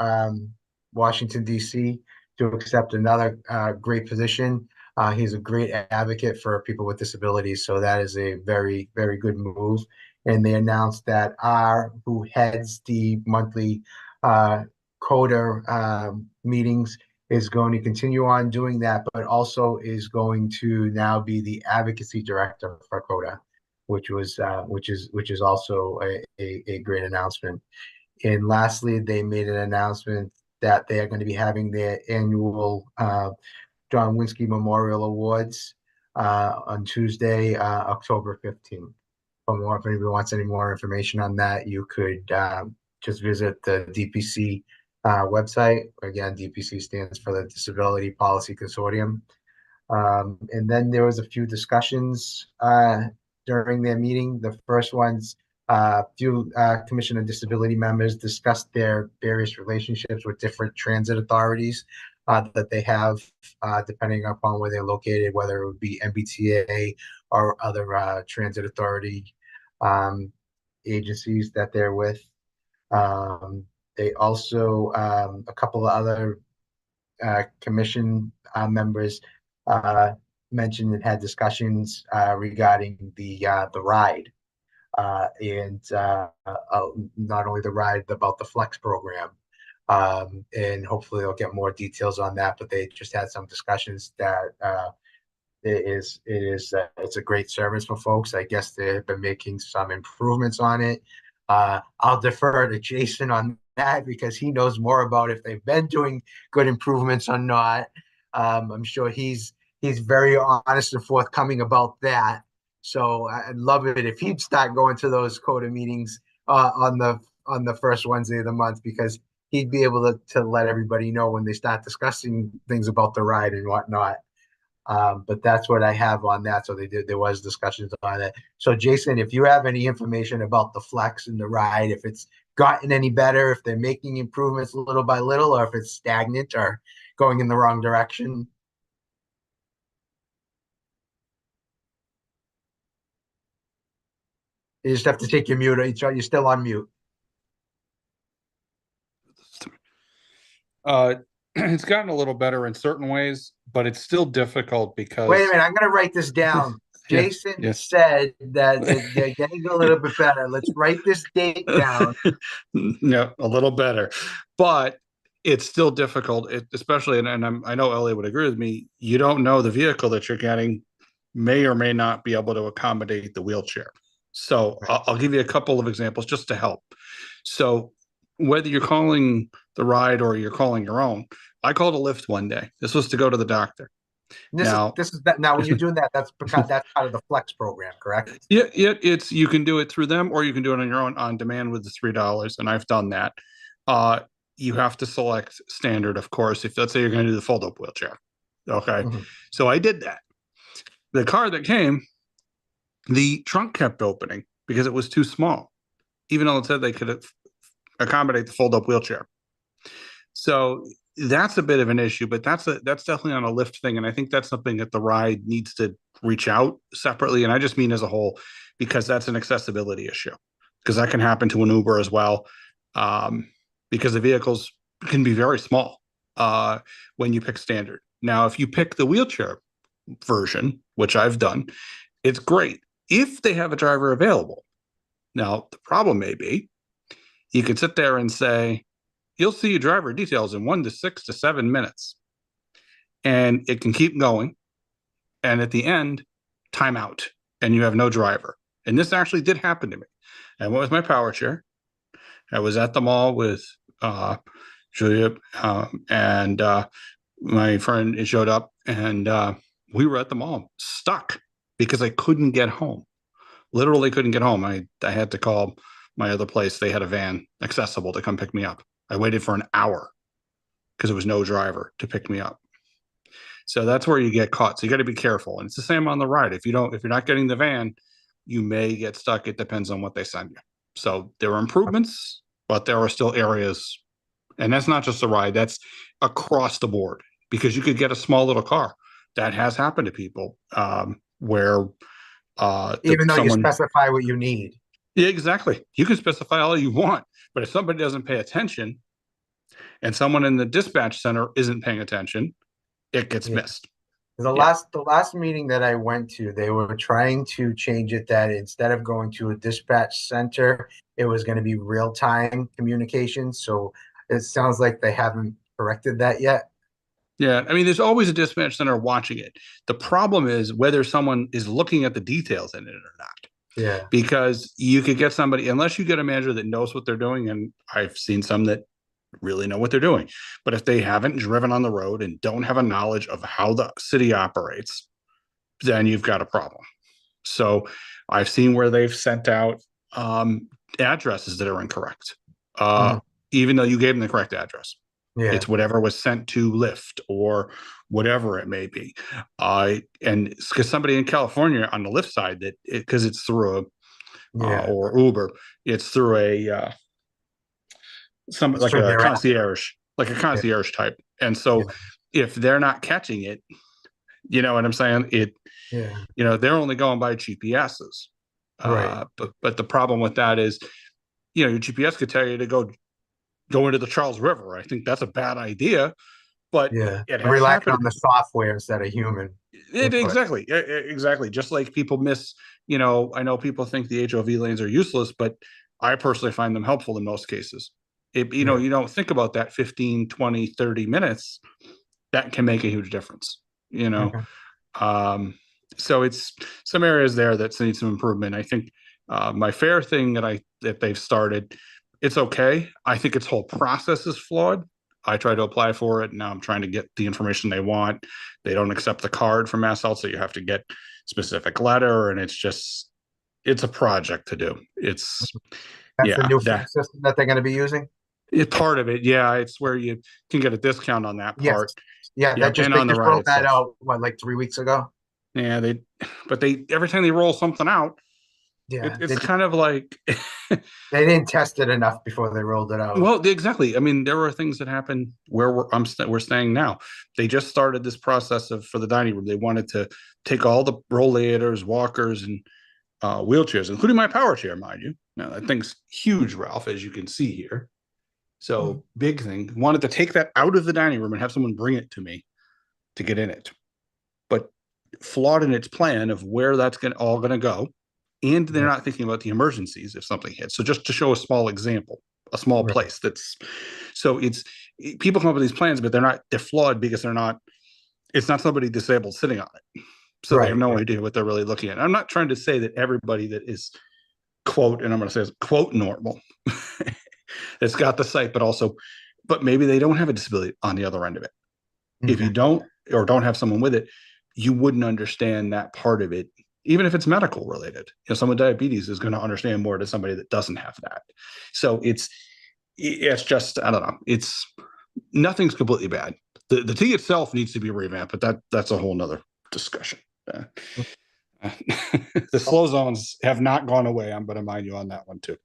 Speaker 1: Washington, D.C. to accept another great position. He's a great advocate for people with disabilities, so that is a very, very good move. And they announced that who heads the monthly CODA meetings, is going to continue on doing that, but also is going to now be the advocacy director for CODA, which is also a great announcement. And lastly, they made an announcement that they are going to be having their annual John Winsky Memorial Awards on Tuesday, October 15th. If anybody wants any more information on that, you could just visit the DPC website. Again, DPC stands for the Disability Policy Consortium. And then there was a few discussions during their meeting. The first one's few Commission on Disability members discussed their various relationships with different transit authorities that they have, depending upon where they're located, whether it would be MBTA or other transit authority agencies that they're with. They also, a couple of other commission members mentioned and had discussions regarding the ride, and not only the ride, about the Flex program. And hopefully they'll get more details on that, but they just had some discussions that it's a great service for folks. I guess they've been making some improvements on it. I'll defer to Jason on that because he knows more about if they've been doing good improvements or not. I'm sure he's very honest and forthcoming about that. So I'd love it if he'd start going to those CODA meetings on the first Wednesday of the month, because he'd be able to let everybody know when they start discussing things about the ride and whatnot. But that's what I have on that. So there was discussions on it. So Jason, if you have any information about the Flex and the ride, if it's gotten any better, if they're making improvements little by little, or if it's stagnant or going in the wrong direction. You just have to take your mute. You're still on mute.
Speaker 9: It's gotten a little better in certain ways, but it's still difficult because.
Speaker 1: Wait a minute, I'm going to write this down. Jason said that they're getting a little bit better. Let's write this date down.
Speaker 9: Yeah, a little better, but it's still difficult, especially, and I know Ellie would agree with me. You don't know the vehicle that you're getting may or may not be able to accommodate the wheelchair. So I'll give you a couple of examples just to help. So whether you're calling the ride or you're calling your own, I called a Lyft one day. This was to go to the doctor.
Speaker 1: Now when you're doing that, that's because that's part of the Flex program, correct?
Speaker 9: Yeah, you can do it through them, or you can do it on your own on demand with the $3, and I've done that. You have to select standard, of course, if let's say you're going to do the fold-up wheelchair. Okay, So I did that. The car that came, the trunk kept opening because it was too small, even though it said they could accommodate the fold-up wheelchair. So that's a bit of an issue, but that's definitely on a Lyft thing, and I think that's something that the ride needs to reach out separately, and I just mean as a whole, because that's an accessibility issue, because that can happen to an Uber as well, because the vehicles can be very small when you pick standard. Now, if you pick the wheelchair version, which I've done, it's great if they have a driver available. Now, the problem may be you could sit there and say, you'll see your driver details in 1 to 6 to 7 minutes. And it can keep going. And at the end, timeout, and you have no driver. And this actually did happen to me. I went with my power chair. I was at the mall with Julia and my friend showed up, and we were at the mall stuck because I couldn't get home. Literally couldn't get home. I had to call my other place. They had a van accessible to come pick me up. I waited for an hour because there was no driver to pick me up. So that's where you get caught. So you got to be careful. And it's the same on the ride. If you're not getting the van, you may get stuck. It depends on what they send you. So there are improvements, but there are still areas, and that's not just the ride, that's across the board, because you could get a small little car. That has happened to people where
Speaker 1: even though you specify what you need.
Speaker 9: Yeah, exactly. You can specify all you want, But if somebody doesn't pay attention and someone in the dispatch center isn't paying attention, it gets
Speaker 1: Yeah.
Speaker 9: missed.
Speaker 1: The last meeting that I went to, they were trying to change it that instead of going to a dispatch center, it was going to be real-time communication. So it sounds like they haven't corrected that yet.
Speaker 9: Yeah, I mean, there's always a dispatch center watching it. The problem is whether someone is looking at the details in it or not.
Speaker 1: Yeah.
Speaker 9: Because you could get somebody, unless you get a manager that knows what they're doing, and I've seen some that really know what they're doing. But if they haven't driven on the road and don't have a knowledge of how the city operates, then you've got a problem. So I've seen where they've sent out addresses that are incorrect, even though you gave them the correct address.
Speaker 1: Yeah.
Speaker 9: It's whatever was sent to Lyft or whatever it may be. And because somebody in California on the Lyft side, that because it's through a or Uber, it's through a some like a concierge, type. And so if they're not catching it, you know what I'm saying? They're only going by GPSs.
Speaker 1: Right.
Speaker 9: But the problem with that is, your GPS could tell you to go into the Charles River. I think that's a bad idea, but it has
Speaker 1: relying
Speaker 9: happened
Speaker 1: on the software instead of human.
Speaker 9: Exactly. Just like people miss, I know people think the HOV lanes are useless, but I personally find them helpful in most cases. You don't think about that 15, 20, 30 minutes, that can make a huge difference, so it's some areas there that need some improvement. I think my fair thing that they've started, it's okay. I think its whole process is flawed. I tried to apply for it. Now I'm trying to get the information they want. They don't accept the card from MassHealth, so you have to get specific letter, and it's a project to do. That's
Speaker 1: the new system that they're going to be using.
Speaker 9: It's part of it, it's where you can get a discount on that part.
Speaker 1: They just rolled that out like 3 weeks ago.
Speaker 9: Yeah, every time they roll something out, it's kind of like
Speaker 1: they didn't test it enough before they rolled it out.
Speaker 9: Well, exactly. I mean, there were things that happened where we're staying now. They just started this process for the dining room. They wanted to take all the rollators, walkers, and wheelchairs, including my power chair, mind you. Now that thing's huge, Ralph, as you can see here. So big thing. Wanted to take that out of the dining room and have someone bring it to me to get in it, but flawed in its plan of where that's all going to go. And they're not thinking about the emergencies if something hits. So just to show a small example, a small place people come up with these plans, but they're flawed because it's not somebody disabled sitting on it. So they have no idea what they're really looking at. I'm not trying to say that everybody that is quote, and I'm going to say is quote normal, that's got the sight, but maybe they don't have a disability on the other end of it. If you don't have someone with it, you wouldn't understand that part of it, even if it's medical related. Someone with diabetes is going to understand more than somebody that doesn't have that. So it's just, I don't know. Nothing's completely bad. The T itself needs to be revamped, but that's a whole nother discussion. The slow zones have not gone away. I'm going to mind you on that one too.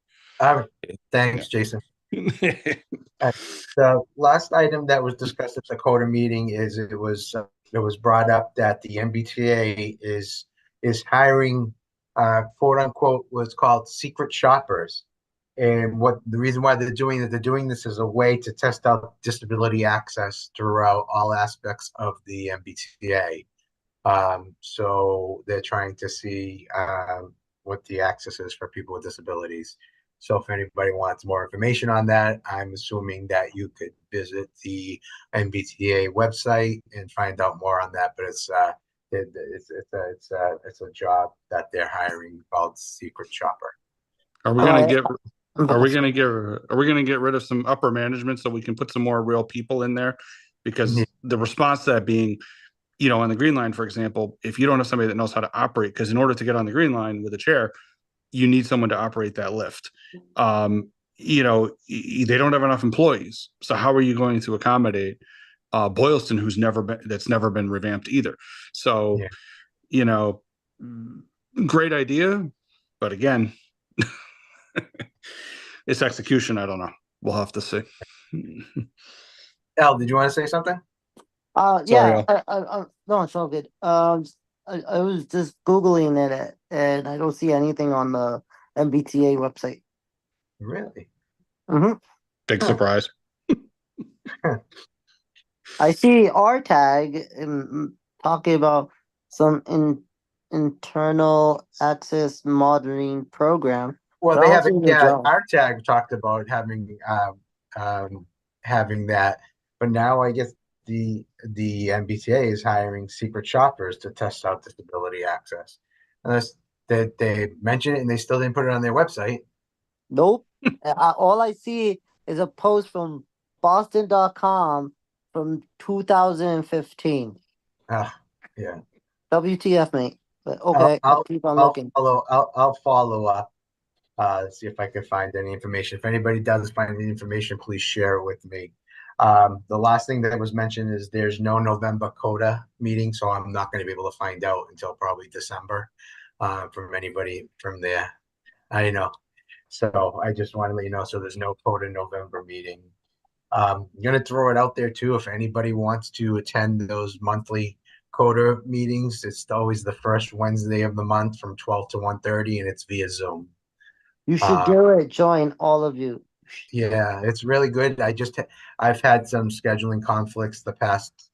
Speaker 1: Thanks, Jason. The last item that was discussed at the CODA meeting is it was brought up that the MBTA is hiring quote unquote what's called secret shoppers. And what the reason why they're doing this as a way to test out disability access throughout all aspects of the MBTA. So they're trying to see what the access is for people with disabilities. So if anybody wants more information on that, I'm assuming that you could visit the MBTA website and find out more on that. But it's a job that they're hiring called Secret Shopper.
Speaker 9: Are we going to get rid of some upper management so we can put some more real people in there? Because the response to that being, on the Green Line, for example, if you don't have somebody that knows how to operate, because in order to get on the Green Line with a chair, you need someone to operate that lift. They don't have enough employees. So how are you going to accommodate Boylston, that's never been revamped either? So, great idea, but again, it's execution. I don't know. We'll have to see.
Speaker 1: Al, did you want to say something?
Speaker 8: Yeah. No, it's all good. I was just Googling it, and I don't see anything on the MBTA website.
Speaker 1: Really?
Speaker 8: Hmm.
Speaker 9: Big surprise.
Speaker 8: I see our tag talking about some internal access monitoring program.
Speaker 1: Well,
Speaker 8: But I
Speaker 1: they
Speaker 8: don't
Speaker 1: have
Speaker 8: see
Speaker 1: it.
Speaker 8: any
Speaker 1: Yeah,
Speaker 8: job.
Speaker 1: our tag talked about um, having that, but now I guess the MBTA is hiring secret shoppers to test out disability access. Unless they mention it and they still didn't put it on their website.
Speaker 8: Nope. All I see is a post from Boston.com from 2015.
Speaker 1: Yeah.
Speaker 8: WTF, mate. But
Speaker 1: I'll
Speaker 8: okay, I'll
Speaker 1: I'll
Speaker 8: keep on
Speaker 1: I'll
Speaker 8: looking.
Speaker 1: follow I'll follow up, see if I can find any information. If anybody does find any information, please share it with me. The last thing that was mentioned is there's no November CODA meeting, so I'm not going to be able to find out until probably December from anybody from there. I know. So I just want to let you know. So there's no CODA November meeting. I'm going to throw it out there too. If anybody wants to attend those monthly CODA meetings, it's always the first Wednesday of the month from 12 to 1:30, and it's via Zoom.
Speaker 8: You should
Speaker 1: Uh,
Speaker 8: do it. Join, all of you.
Speaker 1: yeah, it's really good. I've had some scheduling conflicts the past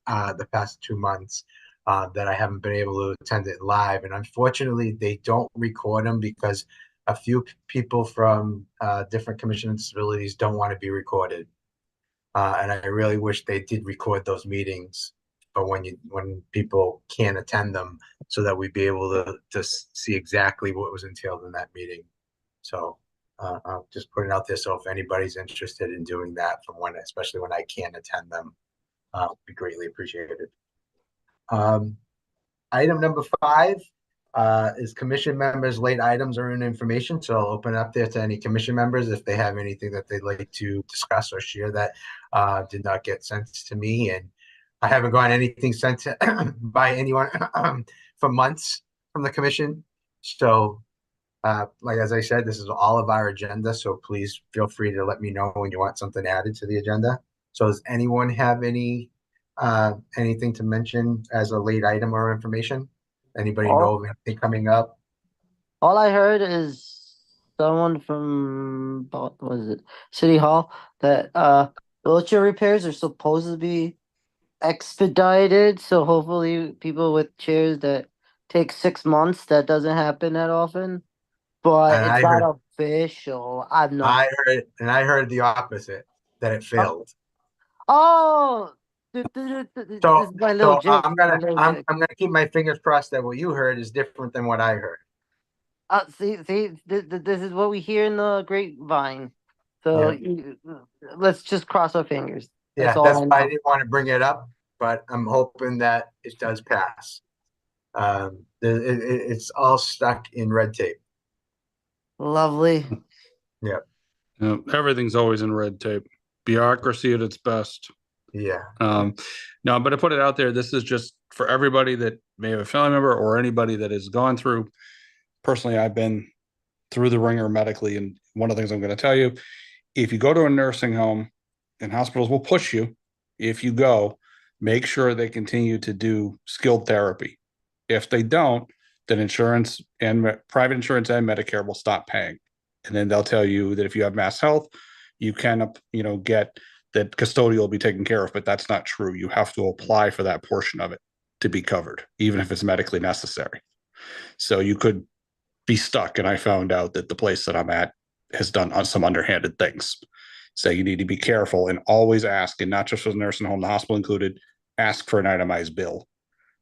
Speaker 1: 2 months that I haven't been able to attend it live, and unfortunately, they don't record them because a few people from different commission and disabilities don't want to be recorded. And I really wish they did record those meetings, but when people can't attend them, so that we'd be able to see exactly what was entailed in that meeting. So I'll just put it out there. So if anybody's interested in doing that especially when I can't attend them, be greatly appreciated. Um, Item number 5 is commission members' late items or information. So I'll open it up there to any commission members if they have anything that they'd like to discuss or share that did not get sent to me. And I haven't gotten anything sent by anyone for months from the commission. So, like as I said, this is all of our agenda. So please feel free to let me know when you want something added to the agenda. So does anyone have anything to mention as a late item or information? Anybody
Speaker 8: All,
Speaker 1: know of anything coming up?
Speaker 8: all I heard is someone from what was it, City Hall, that wheelchair repairs are supposed to be expedited. So hopefully people with chairs that take 6 months, that doesn't happen that often. But
Speaker 1: And
Speaker 8: it's
Speaker 1: I
Speaker 8: not
Speaker 1: heard,
Speaker 8: official. I'm not.
Speaker 1: I heard the opposite, that it failed.
Speaker 8: Oh, this
Speaker 1: So,
Speaker 8: is my little
Speaker 1: so
Speaker 8: joke. My little joke.
Speaker 1: I'm gonna keep my fingers crossed that what you heard is different than what I heard.
Speaker 8: See, this is what we hear in the grapevine. So
Speaker 1: Yeah,
Speaker 8: let's just cross our fingers. That's
Speaker 1: yeah,
Speaker 8: all
Speaker 1: that's
Speaker 8: I
Speaker 1: why I
Speaker 8: know.
Speaker 1: didn't want to bring it up, but I'm hoping that it does pass. It's all stuck in red tape.
Speaker 8: Lovely.
Speaker 1: Yeah,
Speaker 9: Everything's always in red tape. Bureaucracy at its best.
Speaker 1: yeah.
Speaker 9: No, but to put it out there, this is just for everybody that may have a family member or anybody that has gone through. Personally, I've been through the ringer medically, and one of the things I'm going to tell you, if you go to a nursing home, and hospitals will push you, if you go, make sure they continue to do skilled therapy. If they don't, then insurance and private insurance and Medicare will stop paying. And then they'll tell you that if you have mass health, you can, get that custodial will be taken care of, but that's not true. You have to apply for that portion of it to be covered, even if it's medically necessary. So you could be stuck. And I found out that the place that I'm at has done some underhanded things. So you need to be careful and always ask, and not just for the nursing home, the hospital included, ask for an itemized bill.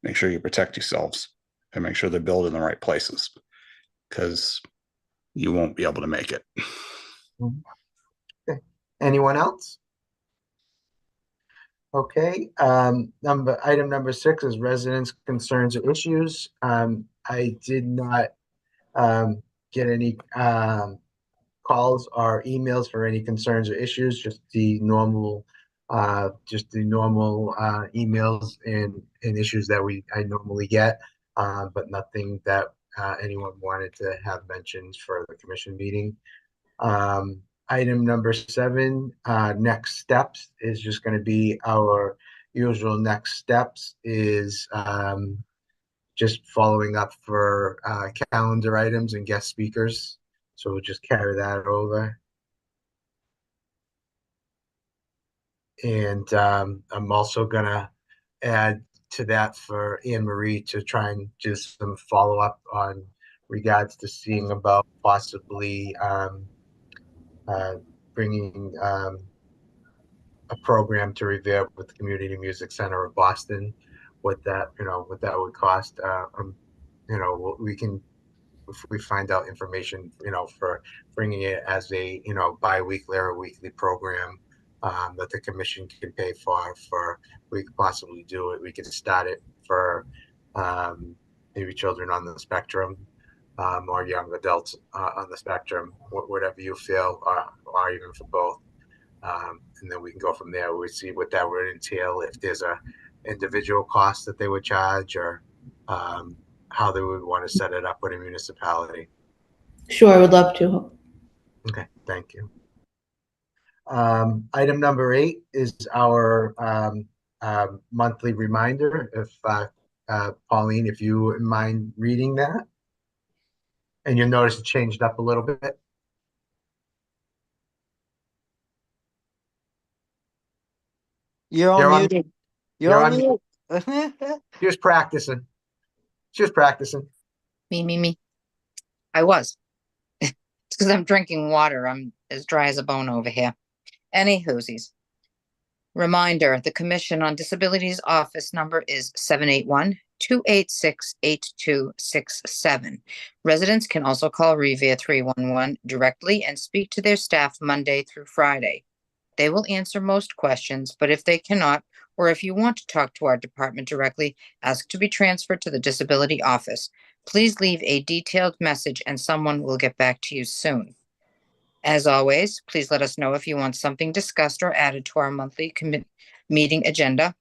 Speaker 9: Make sure you protect yourselves and make sure they're billed in the right places, because you won't be able to make it.
Speaker 1: Okay. Anyone else? Okay. Item number 6 is residents' concerns or issues. I did not get any calls or emails for any concerns or issues, just the normal emails and issues that I normally get, but nothing that anyone wanted to have mentioned for the commission meeting. Item number 7, next steps, is just going to be our usual next steps is just following up for calendar items and guest speakers. So we'll just carry that over. And I'm also gonna add to that for Anne Marie to try and do some follow up on regards to seeing about possibly bringing a program to Revere with the Community Music Center of Boston. What that what that would cost. We can, if we find out information, for bringing it as a, bi-weekly or a weekly program that the commission can pay for, we could possibly do it. We could start it for maybe children on the spectrum or young adults on the spectrum, whatever you feel, or even for both. And then we can go from there. We see what that would entail, if there's a individual cost that they would charge, or how they would want to set it up with a municipality.
Speaker 4: Sure, I would love to.
Speaker 1: Okay, thank you. Item number 8 is our monthly reminder. If Pauline, if you wouldn't mind reading that. And you'll notice it changed up a little bit.
Speaker 8: You're all
Speaker 1: You're on-
Speaker 8: muted.
Speaker 1: you're
Speaker 8: You're on
Speaker 1: on-
Speaker 8: mute.
Speaker 1: She was practicing. She was practicing.
Speaker 2: Me. I was. It's because I'm drinking water. I'm as dry as a bone over here. Any whoosies. Reminder, the Commission on Disabilities office number is 781-286-8267. Residents can also call Revere 311 directly and speak to their staff Monday through Friday. They will answer most questions, but if they cannot, or if you want to talk to our department directly, ask to be transferred to the Disability office. Please leave a detailed message and someone will get back to you soon. As always, please let us know if you want something discussed or added to our monthly meeting agenda.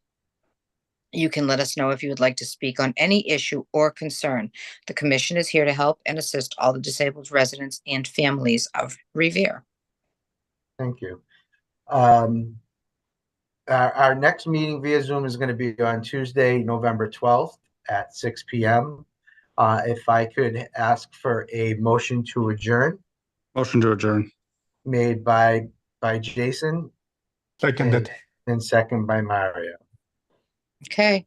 Speaker 2: You can let us know if you would like to speak on any issue or concern. The Commission is here to help and assist all the disabled residents and families of Revere.
Speaker 1: Thank you. Our next meeting via Zoom is going to be on Tuesday, November 12th at 6 p.m. If I could ask for a motion to adjourn.
Speaker 9: Motion to adjourn.
Speaker 1: Made by Jason.
Speaker 3: Seconded.
Speaker 1: And second by Mario.
Speaker 2: Okay.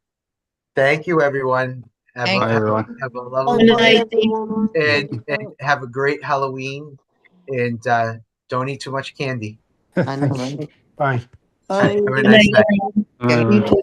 Speaker 1: Thank you, everyone.
Speaker 2: Thank you.
Speaker 9: Bye, everyone.
Speaker 1: Have a lovely
Speaker 4: Good
Speaker 1: day.
Speaker 4: night.
Speaker 1: And have a great Halloween. And don't eat too much candy.
Speaker 8: I know, right?
Speaker 3: Bye.
Speaker 1: Have a
Speaker 8: Bye.
Speaker 1: nice night.
Speaker 4: You too.